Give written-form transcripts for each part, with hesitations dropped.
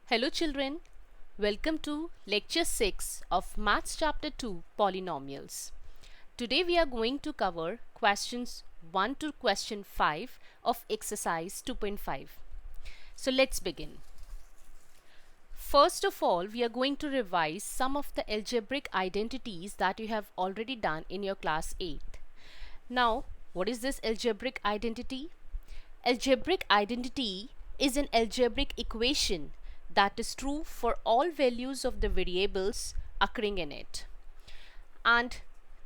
Hello children, welcome to lecture 6 of Maths chapter 2 Polynomials. Today we are going to cover questions 1 to question 5 of exercise 2.5. So let's begin. First of all, we are going to revise some of the algebraic identities that you have already done in your class 8. Now, what is this algebraic identity? Algebraic identity is an algebraic equation that is true for all values of the variables occurring in it. And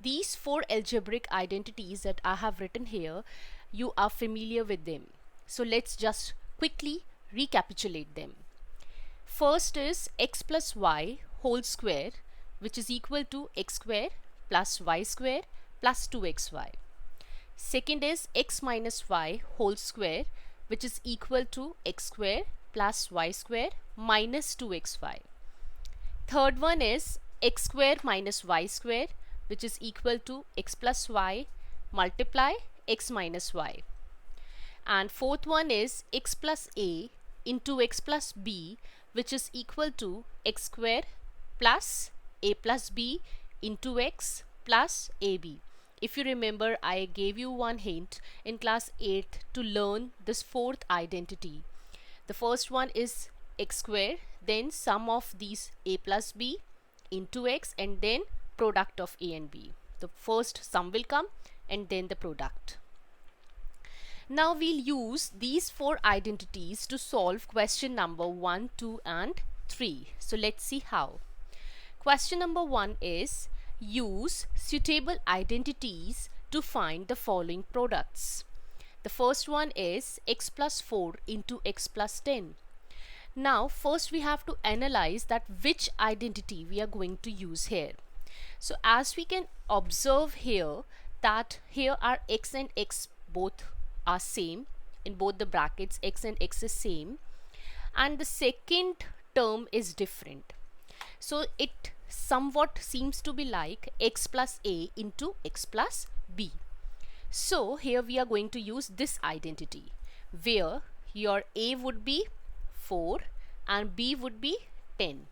these four algebraic identities that I have written here, you are familiar with them. So let's just quickly recapitulate them. First is x plus y whole square, which is equal to x square plus y square plus 2xy. Second is x minus y whole square, which is equal to x square plus y square minus 2xy. Third one is x square minus y square, which is equal to x plus y multiply x minus y. And fourth one is x plus a into x plus b, which is equal to x square plus a plus b into x plus ab. If you remember, I gave you one hint in class 8 to learn this fourth identity. The first one is x square, then sum of these a plus b into x, and then product of a and b. The first sum will come and then the product. Now we'll use these four identities to solve question number 1, 2 and 3. So let's see how. Question number 1 is use suitable identities to find the following products. The first one is x plus 4 into x plus 10. Now first we have to analyze that which identity we are going to use here. So as we can observe here that here are x and x both are same, in both the brackets x and x is same, and the second term is different. So it somewhat seems to be like x plus a into x plus b. So here we are going to use this identity where your a would be 4 and b would be 10.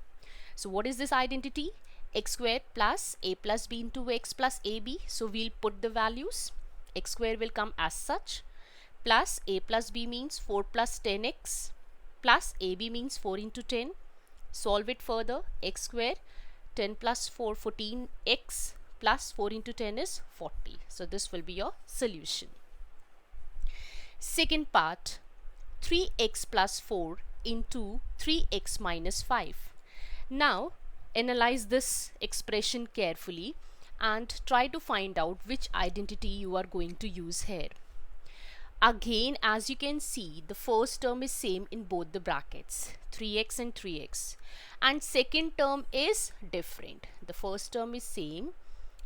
So what is this identity? X square plus a plus b into x plus ab. So we'll put the values. X square will come as such, plus a plus b means 4 plus 10x, plus ab means 4 into 10. Solve it further. X square 10 plus 4 14x plus 4 into 10 is 40. So this will be your solution. Second part, 3x plus 4 into 3x minus 5. Now analyze this expression carefully and try to find out which identity you are going to use here. Again, as you can see, the first term is same in both the brackets, 3x and 3x, and second term is different. The first term is same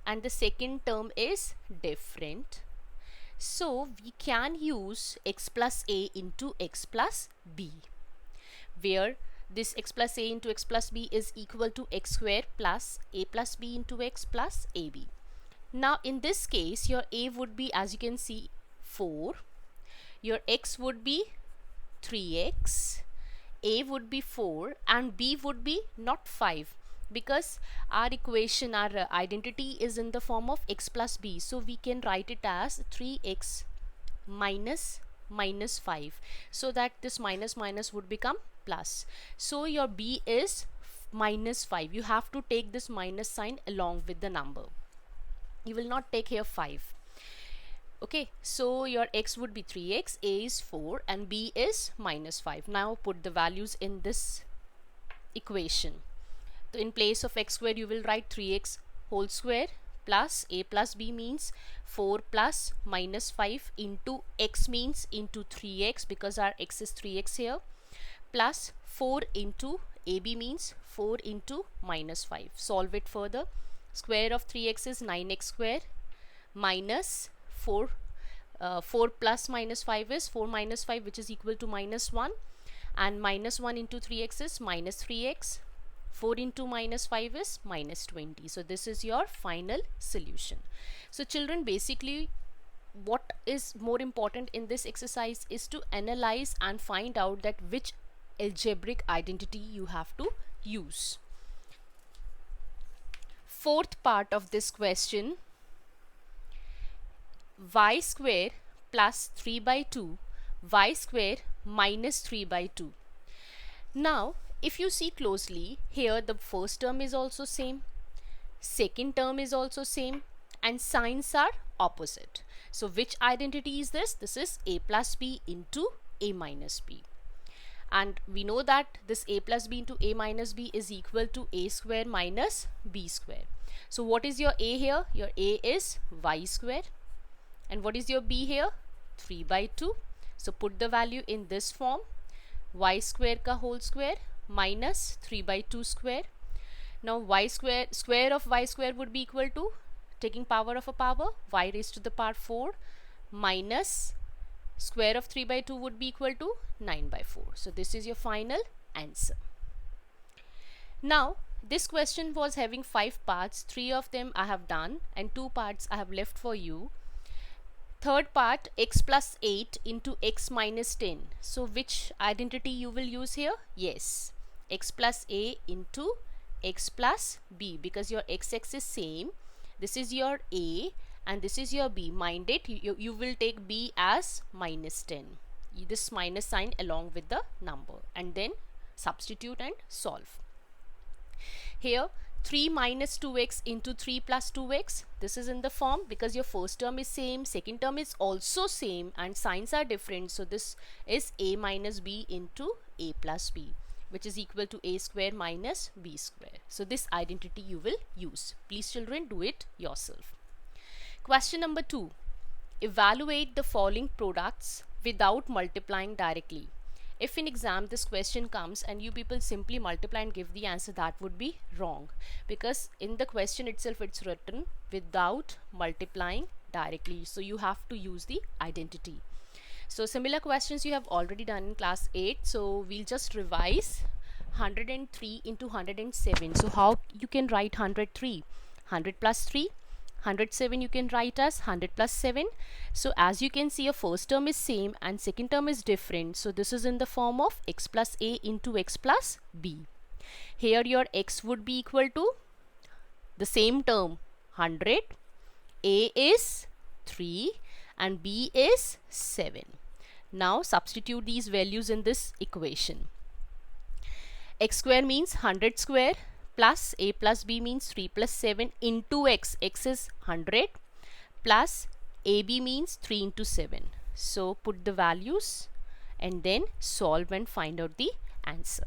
and the second term is different. So we can use x plus a into x plus b, where this x plus a into x plus b is equal to x square plus a plus b into x plus ab. Now in this case, your a would be, as you can see, 4. Your x would be 3x, a would be 4 and b would be not 5, because our equation, our identity is in the form of x plus b. So we can write it as 3x minus 5, so that this minus would become plus. So your b is minus 5. You have to take this minus sign along with the number. You will not take here 5. Okay, so your x would be 3x, a is 4 and b is minus 5. Now put the values in this equation. So in place of x square you will write 3x whole square plus a plus b means 4 plus minus 5 into x means into 3x, because our x is 3x here, plus 4 into ab means 4 into minus 5. Solve it further. Square of 3x is 9x square minus 4 plus minus 5 is 4 minus 5, which is equal to minus 1, and minus 1 into 3x is minus 3x. 4 into minus 5 is minus 20. So this is your final solution. So children, basically what is more important in this exercise is to analyze and find out that which algebraic identity you have to use. Fourth part of this question, y square plus 3 by 2, y square minus 3 by 2. Now if you see closely, here the first term is also same, second term is also same, and signs are opposite. So which identity is this? This is a plus b into a minus b. And we know that this a plus b into a minus b is equal to a square minus b square. So what is your a here? Your a is y square. And what is your b here? 3 by 2. So put the value in this form, y square ka whole square minus 3 by 2 square. Now y square, square of y square would be equal to, taking power of a power, y raised to the power 4 minus square of 3 by 2 would be equal to 9 by 4. So this is your final answer. Now this question was having 5 parts, 3 of them I have done and 2 parts I have left for you. Third part, x plus 8 into x minus 10. So which identity you will use here? Yes, x plus a into x plus b, because your x is same. This is your a and this is your b. Mind it, you will take b as minus 10. This minus sign along with the number, and then substitute and solve. Here 3 minus 2x into 3 plus 2x, this is in the form, because your first term is same, second term is also same, and signs are different. So this is a minus b into a plus b, which is equal to a square minus b square. So this identity you will use. Please children, do it yourself. Question number 2. Evaluate the following products without multiplying directly. If in exam this question comes and you people simply multiply and give the answer, that would be wrong, because in the question itself it's written without multiplying directly. So you have to use the identity. So similar questions you have already done in class 8. So we'll just revise. 103 into 107. So how you can write 103? 100 plus 3. 107 you can write as 100 plus 7. So as you can see, your first term is same and second term is different. So this is in the form of x plus a into x plus b. Here your x would be equal to the same term 100, a is 3 and b is 7. Now substitute these values in this equation. X square means 100 square plus a plus b means 3 plus 7 into x. X is 100 plus ab means 3 into 7. So put the values and then solve and find out the answer.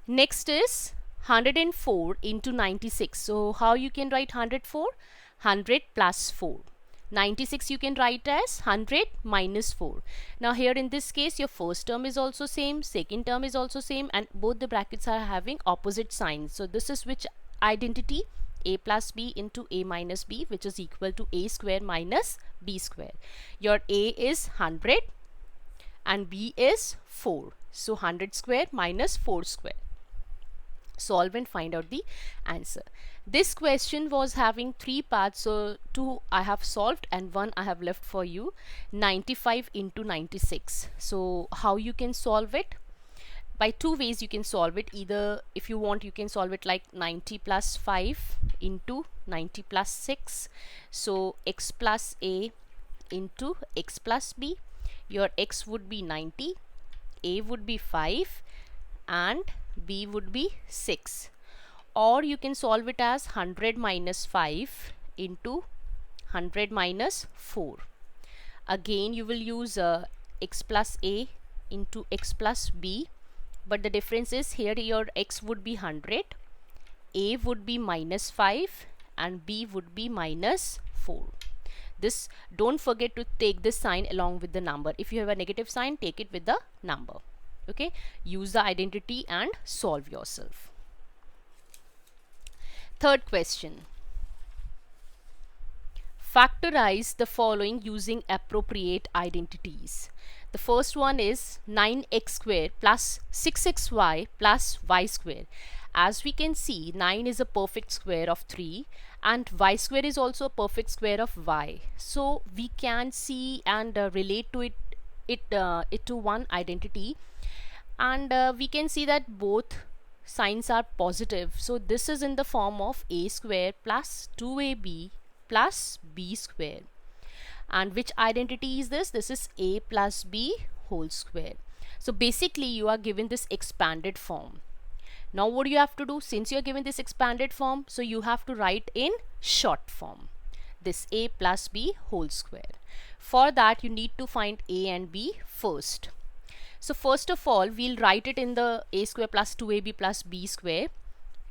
Next is 104 into 96. So how you can write 104? 100 plus 4. 96 you can write as 100 minus 4. Now here in this case your first term is also same, second term is also same, and both the brackets are having opposite signs. So this is which identity? A plus b into a minus b, which is equal to a square minus b square. Your a is 100 and b is 4. So 100 square minus 4 square. Solve and find out the answer. This question was having 3 parts, so 2 I have solved and 1 I have left for you. 95 into 96. So how you can solve it? By 2 ways you can solve it. Either if you want you can solve it like 90 plus 5 into 90 plus 6. So x plus a into x plus b. Your x would be 90, a would be 5 and b would be 6. Or you can solve it as 100 minus 5 into 100 minus 4. Again you will use x plus a into x plus b, but the difference is here your x would be 100, a would be minus 5 and b would be minus 4. This, don't forget to take this sign along with the number. If you have a negative sign, take it with the number. Okay, use the identity and solve yourself. Third question. Factorize the following using appropriate identities. The first one is 9x square plus 6xy plus y square. As we can see, 9 is a perfect square of 3 and y square is also a perfect square of y. So we can see and relate to it to one identity. and we can see that both signs are positive, so this is in the form of a square plus 2ab plus b square. And which identity is this? This is a plus b whole square. So basically you are given this expanded form. Now what do you have to do? Since you are given this expanded form, so you have to write in short form this a plus b whole square. For that you need to find a and b first. So first of all we'll write it in the a square plus 2ab plus b square.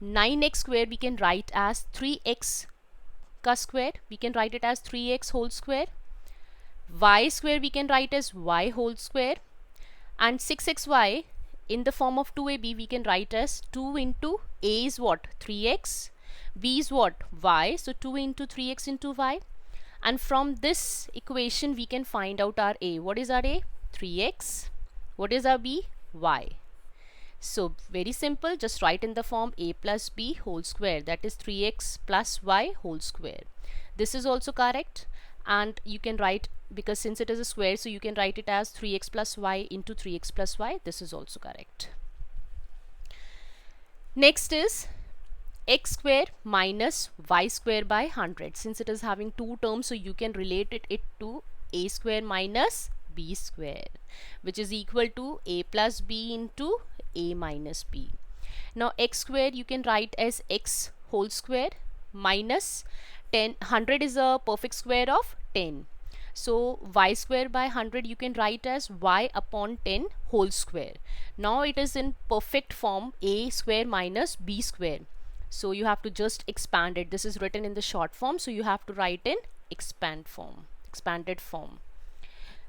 9x square we can write as 3x ka square, we can write it as 3x whole square. Y square we can write as y whole square, and 6xy in the form of 2ab we can write as 2 into a is what? 3x, b is what? Y, so 2 into 3x into y, and from this equation we can find out our a. What is our a? 3x. What is our b? Y. So very simple, just write in the form a plus b whole square, that is 3x plus y whole square. This is also correct, and you can write, because since it is a square, so you can write it as 3x plus y into 3x plus y. This is also correct. Next is x square minus y square by 100. Since it is having two terms, so you can relate it to a square minus b square, which is equal to a plus b into a minus b. Now x square you can write as x whole square minus 10. 100 is a perfect square of 10. So y square by 100 you can write as y upon 10 whole square. Now it is in perfect form a square minus b square. So you have to just expand it. This is written in the short form, so you have to write in expanded form.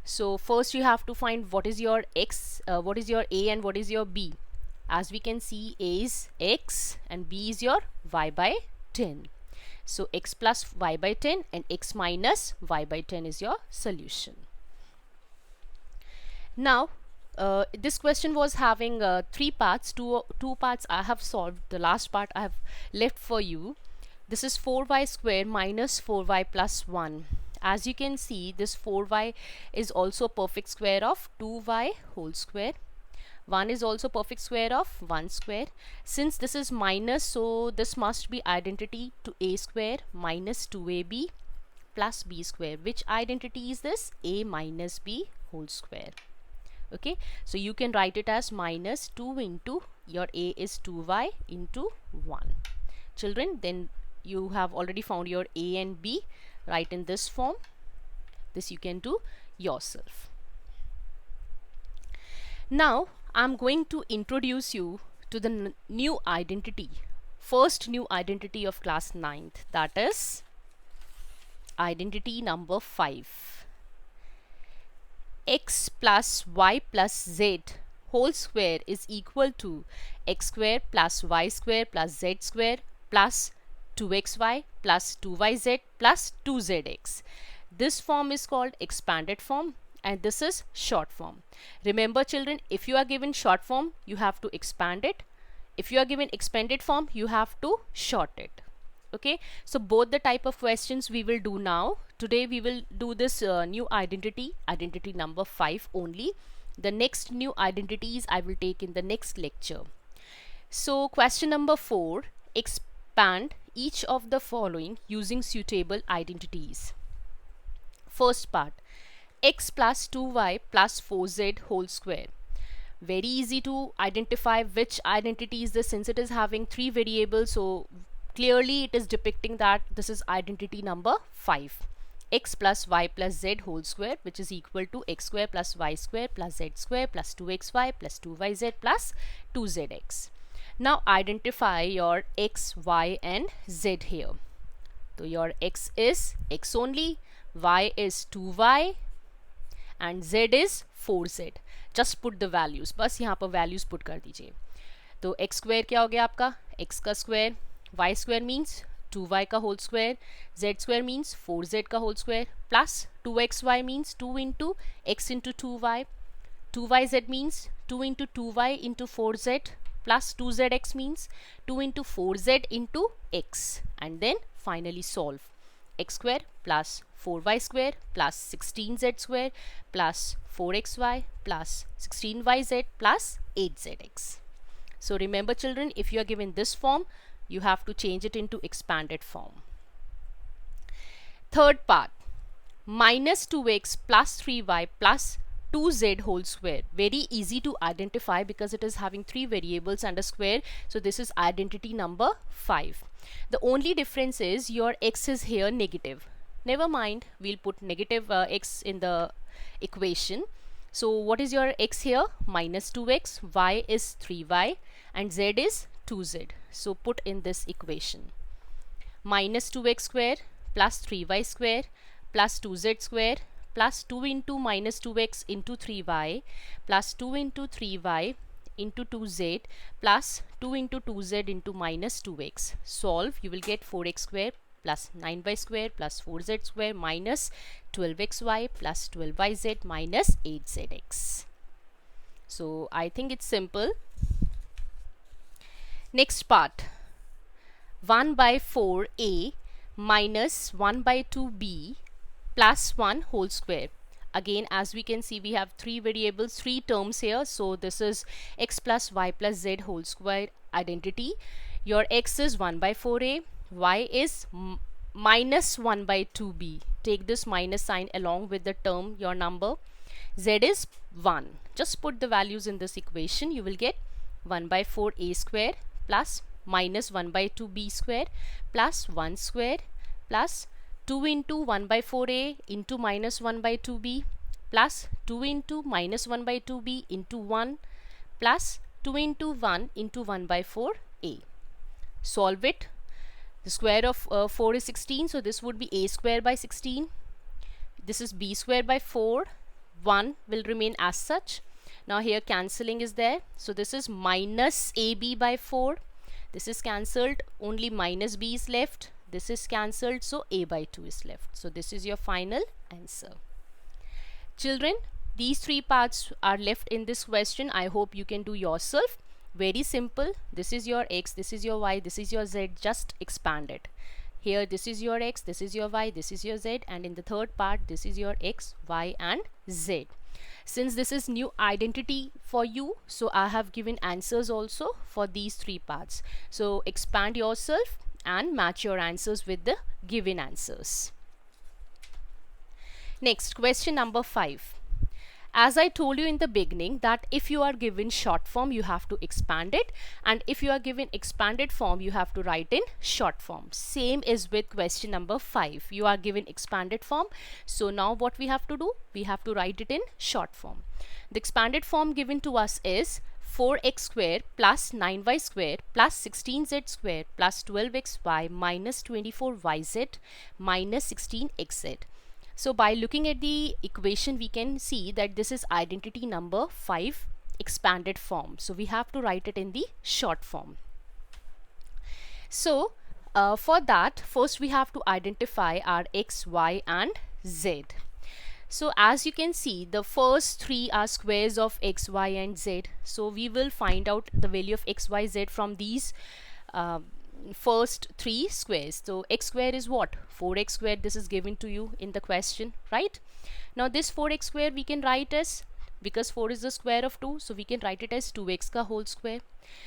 So first you have to find what is your x, what is your a and what is your b. As we can see, a is x and b is your y by 10. So x plus y by 10 and x minus y by 10 is your solution. Now this question was having three parts. Two parts I have solved. The last part I have left for you. This is 4y square minus 4y plus 1. As you can see, this 4y is also a perfect square of 2y whole square. 1 is also perfect square of 1 square. Since this is minus, so this must be identity to a square minus 2ab plus b square. Which identity is this? A minus b whole square. Okay, so you can write it as minus 2 into your a is 2y into 1. Children, then you have already found your a and b. Write in this form. This you can do yourself. Now I'm going to introduce you to the new identity, first new identity of class 9th, that is identity number 5. X plus y plus z whole square is equal to x square plus y square plus z square plus 2xy plus 2yz plus 2zx. This form is called expanded form and this is short form. Remember children, if you are given short form, you have to expand it. If you are given expanded form, you have to short it. Okay, so both the type of questions we will do now. Today we will do this new identity number 5 only. The next new identities I will take in the next lecture. So question number 4, expand each of the following using suitable identities. First part, x plus 2y plus 4z whole square. Very easy to identify which identity is this, since it is having 3 variables, so clearly it is depicting that this is identity number 5. X plus y plus z whole square, which is equal to x square plus y square plus z square plus 2xy plus 2yz plus 2zx. Now identify your x, y and z here. So your x is x only, y is 2y and z is 4z. Just put the values, बस यहाँ पर values put कर दीजिए. तो x square क्या हो गया आपका? x का square, y square means 2y का whole square, z square means 4z का whole square, plus 2xy means 2 into x into 2y, 2yz means 2 into 2y into 4z, plus 2zx means 2 into 4z into x, and then finally solve. x square plus 4y square plus 16z square plus 4xy plus 16yz plus 8zx. So remember children, if you are given this form, you have to change it into expanded form. Third part, minus 2x plus 3y plus 2z whole square. Very easy to identify because it is having 3 variables and a square. So this is identity number 5. The only difference is your x is here negative. Never mind, we'll put negative x in the equation. So what is your x here? Minus 2x, y is 3y and z is 2z. So put in this equation. Minus 2x square plus 3y square plus 2z square plus 2 into minus 2x into 3y plus 2 into 3y into 2z plus 2 into 2z into minus 2x. Solve, you will get 4x square plus 9y square plus 4z square minus 12xy plus 12yz minus 8zx. So I think it's simple. Next part, 1 by 4a minus 1 by 2b plus 1 whole square. Again, as we can see, we have 3 variables, 3 terms here. So this is x plus y plus z whole square identity. Your x is 1 by 4a, y is minus 1 by 2b. Take this minus sign along with the term, your number. Z is 1. Just put the values in this equation. You will get 1 by 4a square plus minus 1 by 2b square plus 1 square plus 2 into 1 by 4a into minus 1 by 2b plus 2 into minus 1 by 2b into 1 plus 2 into 1 into 1 by 4a. Solve it. The square of 4 is 16, so this would be a square by 16. This is b square by 4. 1 will remain as such. Now here cancelling is there, so this is minus ab by 4. This is cancelled, only minus b is left. This is cancelled, so a by 2 is left. So this is your final answer. Children, these 3 parts are left in this question. I hope you can do yourself. Very simple. This is your x, this is your y, this is your z. Just expand it. Here this is your x, this is your y, this is your z, and in the third part this is your x, y and z. Since this is new identity for you, so I have given answers also for these 3 parts. So expand yourself and match your answers with the given answers. Next, question number 5. As I told you in the beginning that if you are given short form, you have to expand it, and if you are given expanded form, you have to write in short form. Same is with question number 5. You are given expanded form, so now what we have to do? We have to write it in short form. The expanded form given to us is 4x square plus 9y square plus 16z square plus 12xy minus 24yz minus 16xz. So by looking at the equation, we can see that this is identity number 5 expanded form. So we have to write it in the short form. So for that, first we have to identify our x, y and z. So as you can see, the first 3 are squares of x, y and z. So we will find out the value of x, y, z from these first 3 squares. So x square is what? 4x square. This is given to you in the question, right? Now this 4x square we can write as, because 4 is the square of 2, so we can write it as 2x ka whole square.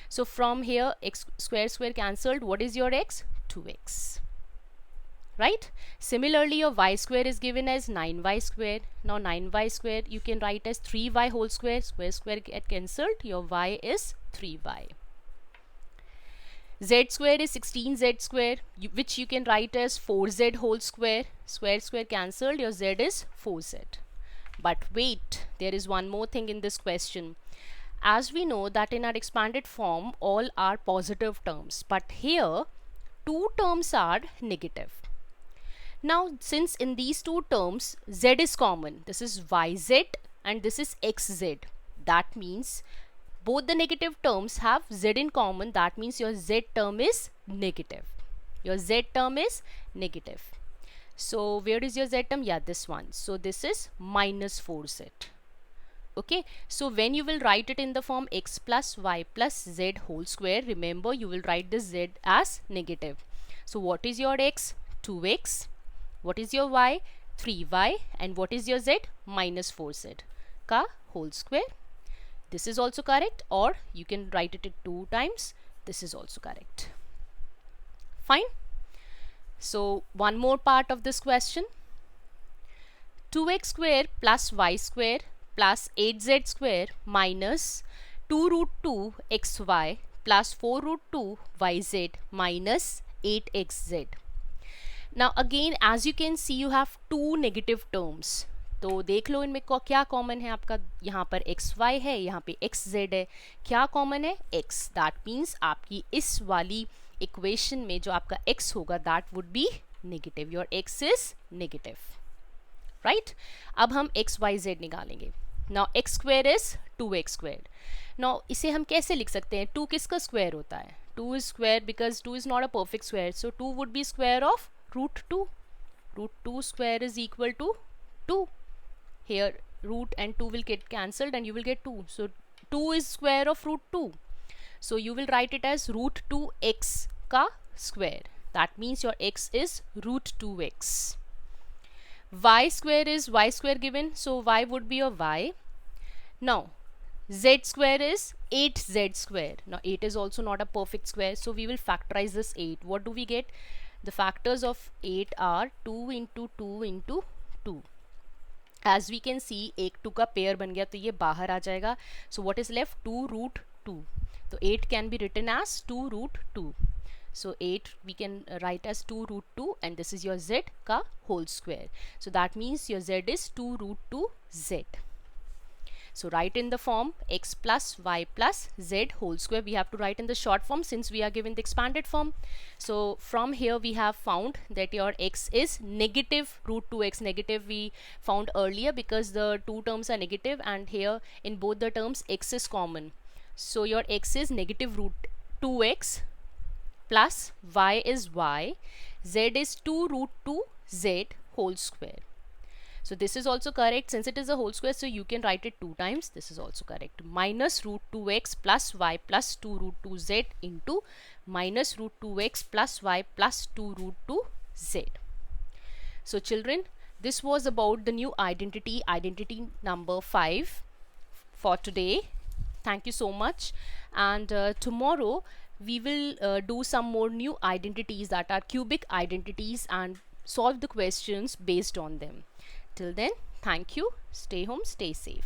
So from here, x square cancelled. What is your x? 2x. Right? Similarly, your y square is given as 9y square. Now 9y square you can write as 3y whole square. Square get cancelled. Your y is 3y. Z square is 16z square, which you can write as 4z whole square. Square cancelled. Your z is 4z. But wait, there is one more thing in this question. As we know that in our expanded form all are positive terms, but here 2 terms are negative. Now since in these 2 terms z is common, this is yz and this is xz, that means both the negative terms have z in common. That means your z term is negative. Your z term is negative. So where is your z term? Yeah, this one. So this is minus 4z. Okay, so when you will write it in the form x plus y plus z whole square, remember you will write this z as negative. So what is your x? 2x. What is your y? 3y. And what is your z? Minus 4z ka whole square. This is also correct, or you can write it 2 times. This is also correct. Fine. So one more part of this question. 2x square plus y square plus 8z square minus 2 root 2 xy plus 4 root 2 yz minus 8xz. Now again, as you can see, you have two negative terms. तो देख लो इनमें क्या common है आपका. यहाँ पर x Y है, यहाँ पे एक्स जेड है. क्या कॉमन है? एक्स. दैट मीन्स आपकी इस वाली इक्वेशन में जो आपका एक्स होगा that would be negative. Your x is negative, right. अब हम एक्स वाई जेड निकालेंगे. Now x square is 2x square. Now इसे हम कैसे लिख सकते हैं? 2 किसका स्क्वायर होता है? 2 is square because 2 is not a perfect square. So 2 would be square of root 2. Root 2 square is equal to 2. Here root and 2 will get cancelled and you will get 2. So 2 is square of root 2. So you will write it as root 2x ka square. That means your x is root 2x. Y square is y square given. So y would be your y. Now z square is 8z square. Now 8 is also not a perfect square. So we will factorize this 8. What do we get? The factors of 8 are 2 into 2 into 2. As we can see, एक 2 का pair बन गया तो ये बाहर आ जाएगा. So what is left? 2 root 2. तो 8 can be written as 2 root 2. So 8 we can write as 2 root 2 and this is your z का whole square. So that means your z is 2 root 2 z. So write in the form x plus y plus z whole square. We have to write in the short form since we are given the expanded form. So from here we have found that your x is negative root 2x. Negative we found earlier because the two terms are negative and here in both the terms x is common. So your x is negative root 2x plus y is y. Z is 2 root 2 z whole square. So this is also correct since it is a whole square, so you can write it 2 times. This is also correct. Minus root 2x plus y plus 2 root 2z into minus root 2x plus y plus 2 root 2z. So children, this was about the new identity number 5 for today. Thank you so much. And tomorrow we will do some more new identities that are cubic identities and solve the questions based on them. Till then, thank you. Stay home, stay safe.